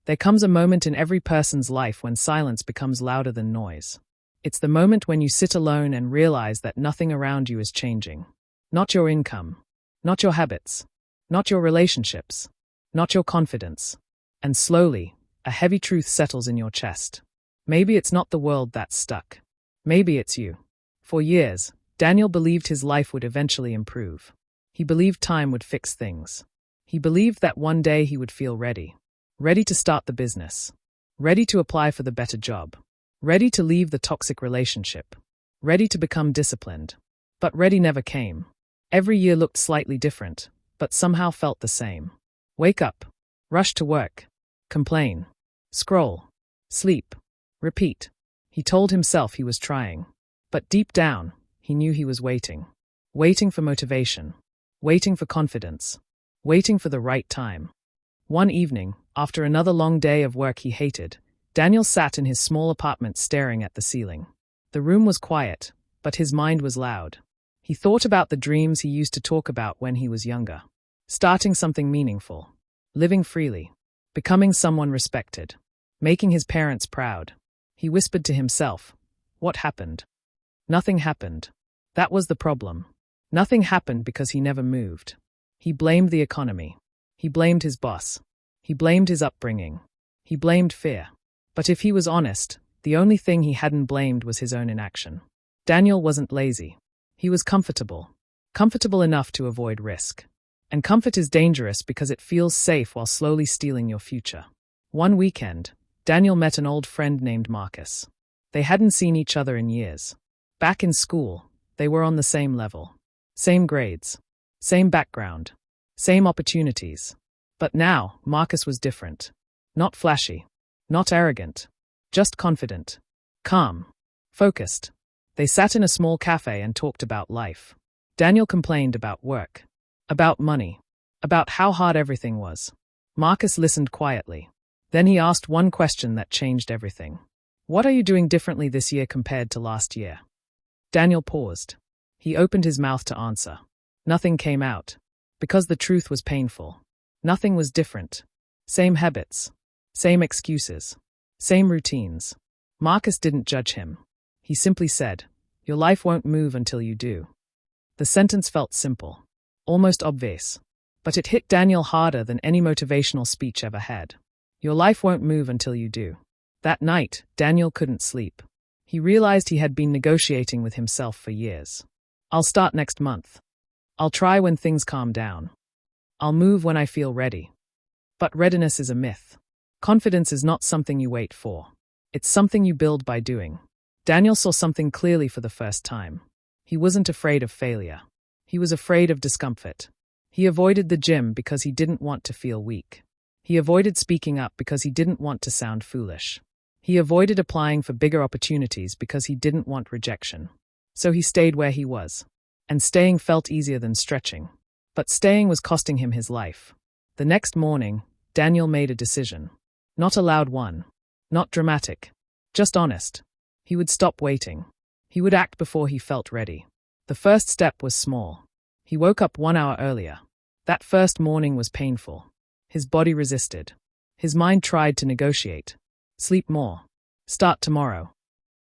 There comes a moment in every person's life when silence becomes louder than noise. It's the moment when you sit alone and realize that nothing around you is changing. Not your income, not your habits, not your relationships, not your confidence. And slowly, a heavy truth settles in your chest. Maybe it's not the world that's stuck. Maybe it's you. For years, Daniel believed his life would eventually improve. He believed time would fix things. He believed that one day he would feel ready. Ready to start the business. Ready to apply for the better job. Ready to leave the toxic relationship. Ready to become disciplined. But ready never came. Every year looked slightly different, but somehow felt the same. Wake up. Rush to work. Complain. Scroll. Sleep. Repeat. He told himself he was trying. But deep down, he knew he was waiting. Waiting for motivation. Waiting for confidence. Waiting for the right time. One evening, after another long day of work he hated, Daniel sat in his small apartment staring at the ceiling. The room was quiet, but his mind was loud. He thought about the dreams he used to talk about when he was younger. Starting something meaningful. Living freely. Becoming someone respected. Making his parents proud. He whispered to himself, "What happened?" Nothing happened. That was the problem. Nothing happened because he never moved. He blamed the economy. He blamed his boss. He blamed his upbringing. He blamed fear. But if he was honest, the only thing he hadn't blamed was his own inaction. Daniel wasn't lazy. He was comfortable. Comfortable enough to avoid risk. And comfort is dangerous because it feels safe while slowly stealing your future. One weekend, Daniel met an old friend named Marcus. They hadn't seen each other in years. Back in school, they were on the same level. Same grades. Same background. Same opportunities. But now, Marcus was different. Not flashy. Not arrogant. Just confident. Calm. Focused. They sat in a small cafe and talked about life. Daniel complained about work. About money. About how hard everything was. Marcus listened quietly. Then he asked one question that changed everything. "What are you doing differently this year compared to last year?" Daniel paused. He opened his mouth to answer. Nothing came out. Because the truth was painful. Nothing was different. Same habits. Same excuses. Same routines. Marcus didn't judge him. He simply said, "Your life won't move until you do." The sentence felt simple. Almost obvious. But it hit Daniel harder than any motivational speech ever had. Your life won't move until you do. That night, Daniel couldn't sleep. He realized he had been negotiating with himself for years. "I'll start next month. I'll try when things calm down. I'll move when I feel ready." But readiness is a myth. Confidence is not something you wait for. It's something you build by doing. Daniel saw something clearly for the first time. He wasn't afraid of failure. He was afraid of discomfort. He avoided the gym because he didn't want to feel weak. He avoided speaking up because he didn't want to sound foolish. He avoided applying for bigger opportunities because he didn't want rejection. So he stayed where he was. And staying felt easier than stretching. But staying was costing him his life. The next morning, Daniel made a decision. Not a loud one. Not dramatic. Just honest. He would stop waiting. He would act before he felt ready. The first step was small. He woke up 1 hour earlier. That first morning was painful. His body resisted. His mind tried to negotiate. Sleep more. Start tomorrow.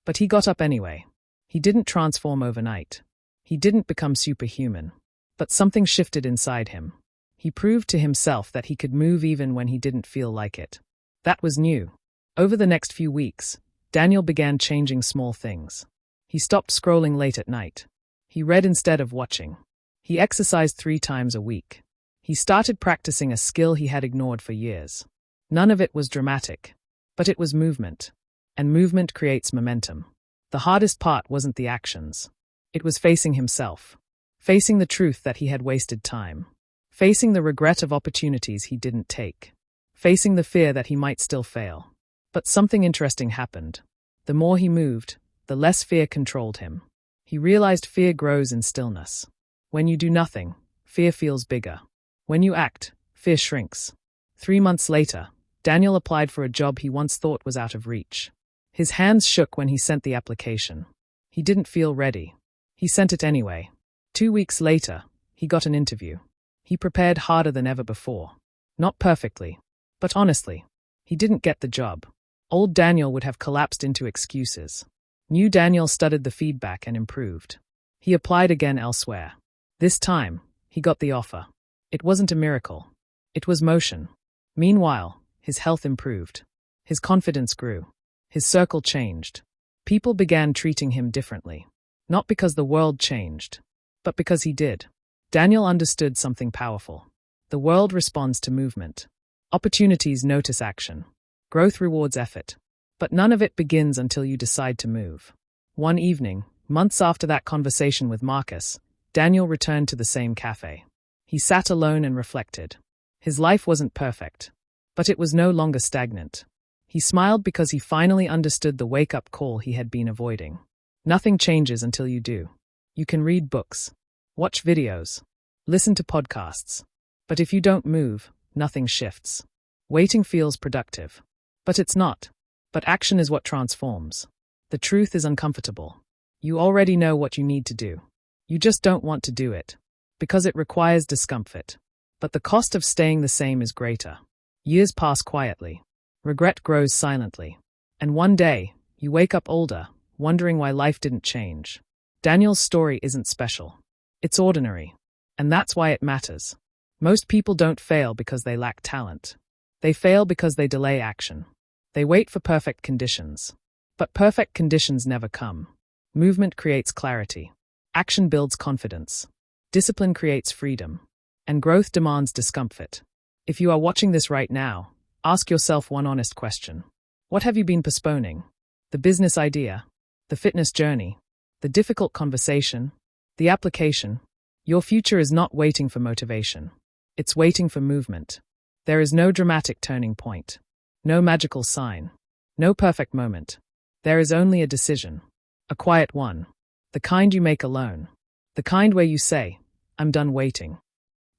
But he got up anyway. He didn't transform overnight. He didn't become superhuman. But something shifted inside him. He proved to himself that he could move even when he didn't feel like it. That was new. Over the next few weeks, Daniel began changing small things. He stopped scrolling late at night. He read instead of watching. He exercised 3 times a week. He started practicing a skill he had ignored for years. None of it was dramatic. But it was movement. And movement creates momentum. The hardest part wasn't the actions. It was facing himself. Facing the truth that he had wasted time. Facing the regret of opportunities he didn't take. Facing the fear that he might still fail. But something interesting happened. The more he moved, the less fear controlled him. He realized fear grows in stillness. When you do nothing, fear feels bigger. When you act, fear shrinks. 3 months later, Daniel applied for a job he once thought was out of reach. His hands shook when he sent the application. He didn't feel ready. He sent it anyway. 2 weeks later, he got an interview. He prepared harder than ever before. Not perfectly, but honestly. He didn't get the job. Old Daniel would have collapsed into excuses. New Daniel studied the feedback and improved. He applied again elsewhere. This time, he got the offer. It wasn't a miracle. It was motion. Meanwhile, his health improved. His confidence grew. His circle changed. People began treating him differently. Not because the world changed, but because he did. Daniel understood something powerful. The world responds to movement. Opportunities notice action. Growth rewards effort. But none of it begins until you decide to move. One evening, months after that conversation with Marcus, Daniel returned to the same cafe. He sat alone and reflected. His life wasn't perfect, but it was no longer stagnant. He smiled because he finally understood the wake-up call he had been avoiding. Nothing changes until you do. You can read books, watch videos, listen to podcasts. But if you don't move, nothing shifts. Waiting feels productive. But it's not. But action is what transforms. The truth is uncomfortable. You already know what you need to do. You just don't want to do it. Because it requires discomfort. But the cost of staying the same is greater. Years pass quietly. Regret grows silently. And one day, you wake up older, wondering why life didn't change. Daniel's story isn't special. It's ordinary. And that's why it matters. Most people don't fail because they lack talent. They fail because they delay action. They wait for perfect conditions. But perfect conditions never come. Movement creates clarity. Action builds confidence. Discipline creates freedom. And growth demands discomfort. If you are watching this right now, ask yourself one honest question. What have you been postponing? The business idea? The fitness journey? The difficult conversation? The application? Your future is not waiting for motivation. It's waiting for movement. There is no dramatic turning point. No magical sign. No perfect moment. There is only a decision. A quiet one. The kind you make alone. The kind where you say, I'm done waiting.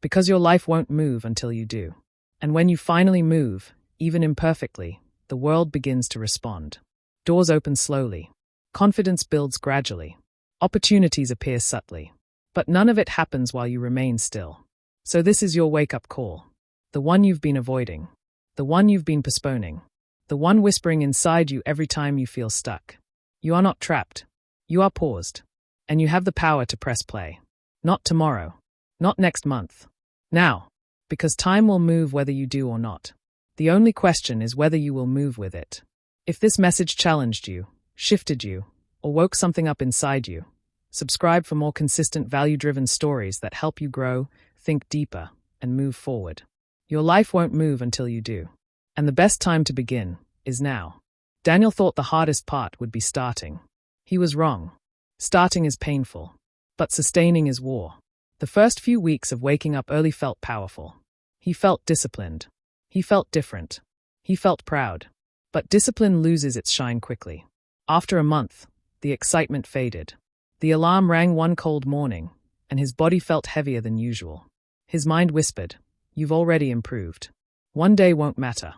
Because your life won't move until you do. And when you finally move, even imperfectly, the world begins to respond. Doors open slowly. Confidence builds gradually. Opportunities appear subtly. But none of it happens while you remain still. So this is your wake-up call. The one you've been avoiding. The one you've been postponing. The one whispering inside you every time you feel stuck. You are not trapped. You are paused. And you have the power to press play. Not tomorrow. Not next month. Now. Because time will move whether you do or not. The only question is whether you will move with it. If this message challenged you, shifted you, or woke something up inside you, subscribe for more consistent value-driven stories that help you grow, think deeper, and move forward. Your life won't move until you do. And the best time to begin is now. Daniel thought the hardest part would be starting. He was wrong. Starting is painful. But sustaining is war. The first few weeks of waking up early felt powerful. He felt disciplined. He felt different. He felt proud. But discipline loses its shine quickly. After a month, the excitement faded. The alarm rang one cold morning, and his body felt heavier than usual. His mind whispered, "You've already improved. One day won't matter."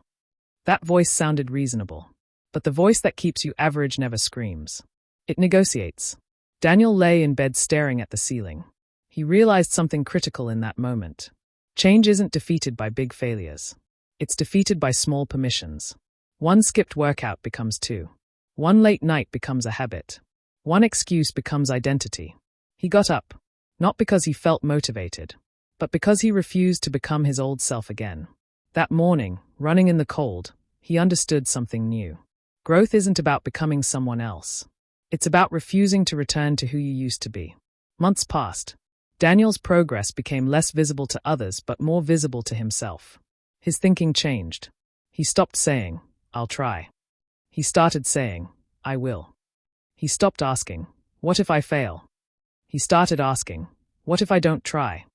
That voice sounded reasonable. But the voice that keeps you average never screams. It negotiates. Daniel lay in bed staring at the ceiling. He realized something critical in that moment. Change isn't defeated by big failures. It's defeated by small permissions. One skipped workout becomes two. One late night becomes a habit. One excuse becomes identity. He got up, not because he felt motivated, but because he refused to become his old self again. That morning, running in the cold, he understood something new. Growth isn't about becoming someone else. It's about refusing to return to who you used to be. Months passed. Daniel's progress became less visible to others but more visible to himself. His thinking changed. He stopped saying, "I'll try." He started saying, "I will." He stopped asking, "What if I fail?" He started asking, "What if I don't try?"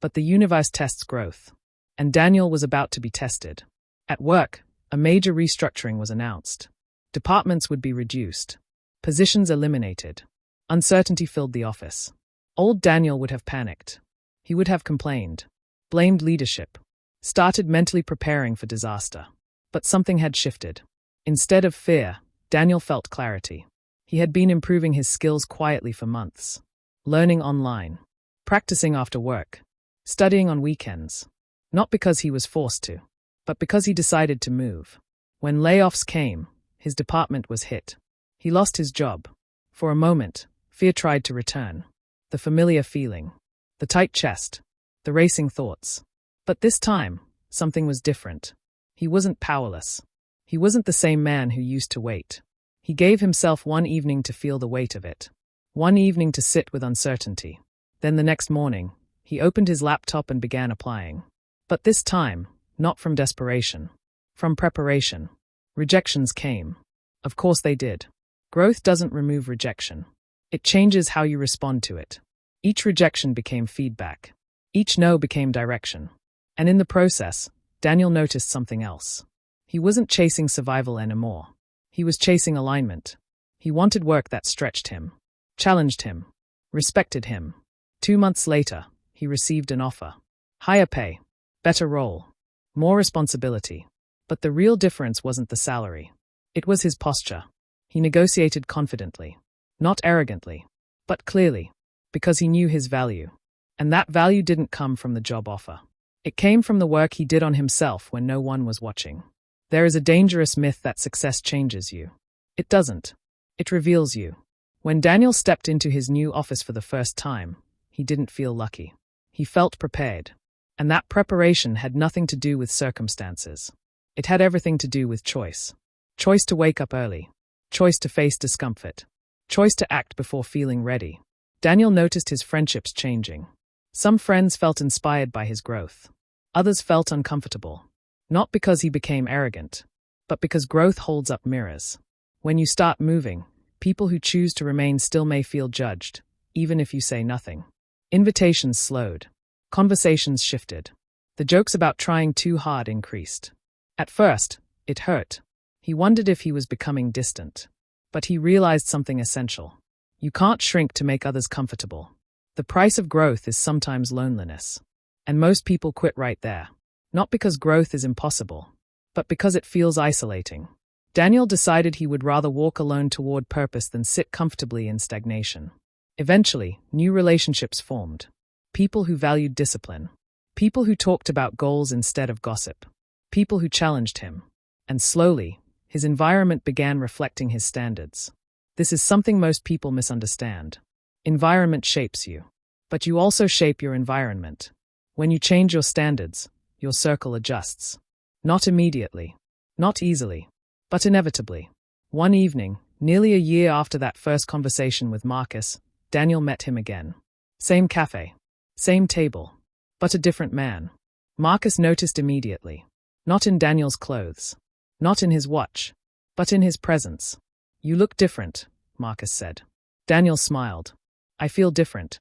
But the universe tests growth. And Daniel was about to be tested. At work, a major restructuring was announced. Departments would be reduced. Positions eliminated. Uncertainty filled the office. Old Daniel would have panicked. He would have complained, blamed leadership, started mentally preparing for disaster. But something had shifted. Instead of fear, Daniel felt clarity. He had been improving his skills quietly for months. Learning online, practicing after work, studying on weekends. Not because he was forced to, but because he decided to move. When layoffs came, his department was hit. He lost his job. For a moment, fear tried to return. The familiar feeling. The tight chest. The racing thoughts. But this time, something was different. He wasn't powerless. He wasn't the same man who used to wait. He gave himself one evening to feel the weight of it. One evening to sit with uncertainty. Then the next morning, he opened his laptop and began applying. But this time, not from desperation. From preparation. Rejections came. Of course they did. Growth doesn't remove rejection. It changes how you respond to it. Each rejection became feedback. Each no became direction. And in the process, Daniel noticed something else. He wasn't chasing survival anymore. He was chasing alignment. He wanted work that stretched him, challenged him, respected him. 2 months later, he received an offer. Higher pay, better role, more responsibility. But the real difference wasn't the salary. It was his posture. He negotiated confidently, not arrogantly, but clearly, because he knew his value. And that value didn't come from the job offer. It came from the work he did on himself when no one was watching. There is a dangerous myth that success changes you. It doesn't. It reveals you. When Daniel stepped into his new office for the first time, he didn't feel lucky. He felt prepared. And that preparation had nothing to do with circumstances. It had everything to do with choice. Choice to wake up early. Choice to face discomfort. Choice to act before feeling ready. Daniel noticed his friendships changing. Some friends felt inspired by his growth. Others felt uncomfortable. Not because he became arrogant, but because growth holds up mirrors. When you start moving, people who choose to remain still may feel judged, even if you say nothing. Invitations slowed. Conversations shifted. The jokes about trying too hard increased. At first, it hurt. He wondered if he was becoming distant. But he realized something essential. You can't shrink to make others comfortable. The price of growth is sometimes loneliness. And most people quit right there. Not because growth is impossible, but because it feels isolating. Daniel decided he would rather walk alone toward purpose than sit comfortably in stagnation. Eventually, new relationships formed. People who valued discipline. People who talked about goals instead of gossip. People who challenged him. And slowly, his environment began reflecting his standards. This is something most people misunderstand. Environment shapes you. But you also shape your environment. When you change your standards, your circle adjusts. Not immediately. Not easily. But inevitably. One evening, nearly a year after that first conversation with Marcus, Daniel met him again. Same cafe. Same table. But a different man. Marcus noticed immediately. Not in Daniel's clothes. Not in his watch. But in his presence. You look different, Marcus said. Daniel smiled. I feel different.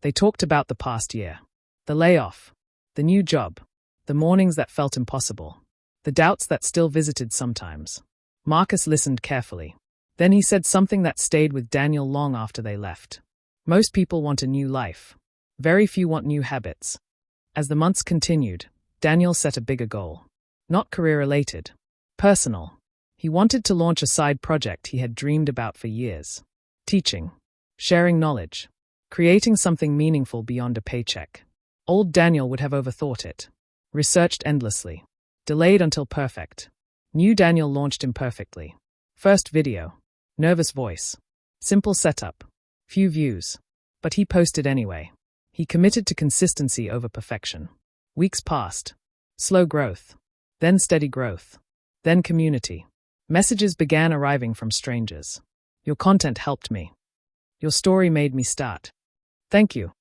They talked about the past year. The layoff. The new job. The mornings that felt impossible. The doubts that still visited sometimes. Marcus listened carefully. Then he said something that stayed with Daniel long after they left. Most people want a new life. Very few want new habits. As the months continued, Daniel set a bigger goal. Not career-related. Personal. He wanted to launch a side project he had dreamed about for years. Teaching. Sharing knowledge. Creating something meaningful beyond a paycheck. Old Daniel would have overthought it. Researched endlessly. Delayed until perfect. New Daniel launched imperfectly. First video. Nervous voice. Simple setup. Few views. But he posted anyway. He committed to consistency over perfection. Weeks passed. Slow growth. Then steady growth. Then community. Messages began arriving from strangers. Your content helped me. Your story made me start. Thank you.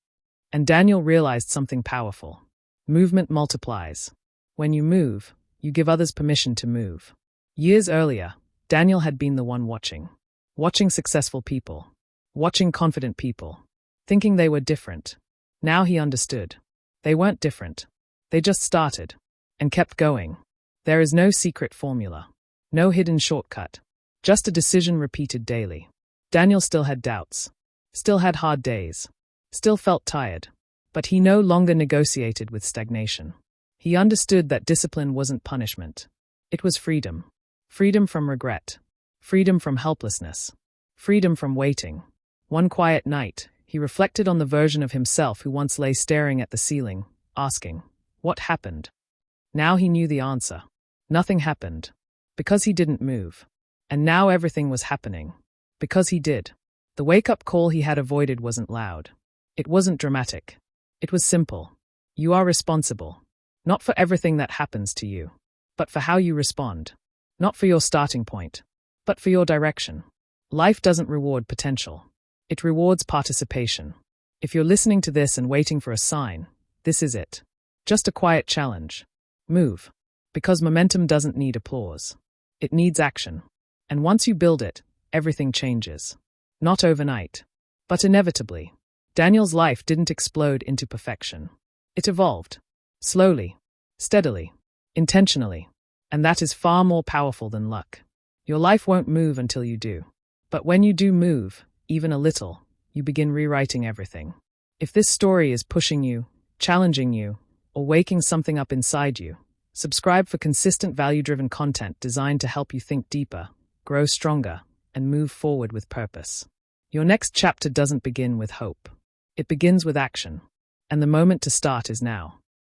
And Daniel realized something powerful. Movement multiplies. When you move, you give others permission to move. Years earlier, Daniel had been the one watching. Watching successful people. Watching confident people. Thinking they were different. Now he understood. They weren't different. They just started. And kept going. There is no secret formula. No hidden shortcut. Just a decision repeated daily. Daniel still had doubts. Still had hard days. Still felt tired. But he no longer negotiated with stagnation. He understood that discipline wasn't punishment. It was freedom. Freedom from regret. Freedom from helplessness. Freedom from waiting. One quiet night, he reflected on the version of himself who once lay staring at the ceiling, asking, what happened? Now he knew the answer. Nothing happened. Because he didn't move. And now everything was happening. Because he did. The wake-up call he had avoided wasn't loud. It wasn't dramatic. It was simple. You are responsible. Not for everything that happens to you, but for how you respond. Not for your starting point, but for your direction. Life doesn't reward potential. It rewards participation. If you're listening to this and waiting for a sign, this is it. Just a quiet challenge. Move. Because momentum doesn't need applause. It needs action. And once you build it, everything changes. Not overnight, but inevitably. Daniel's life didn't explode into perfection. It evolved. Slowly, steadily, intentionally. And that is far more powerful than luck. Your life won't move until you do. But when you do move, even a little, you begin rewriting everything. If this story is pushing you, challenging you, or waking something up inside you, subscribe for consistent value-driven content designed to help you think deeper, grow stronger, and move forward with purpose. Your next chapter doesn't begin with hope. It begins with action. And the moment to start is now.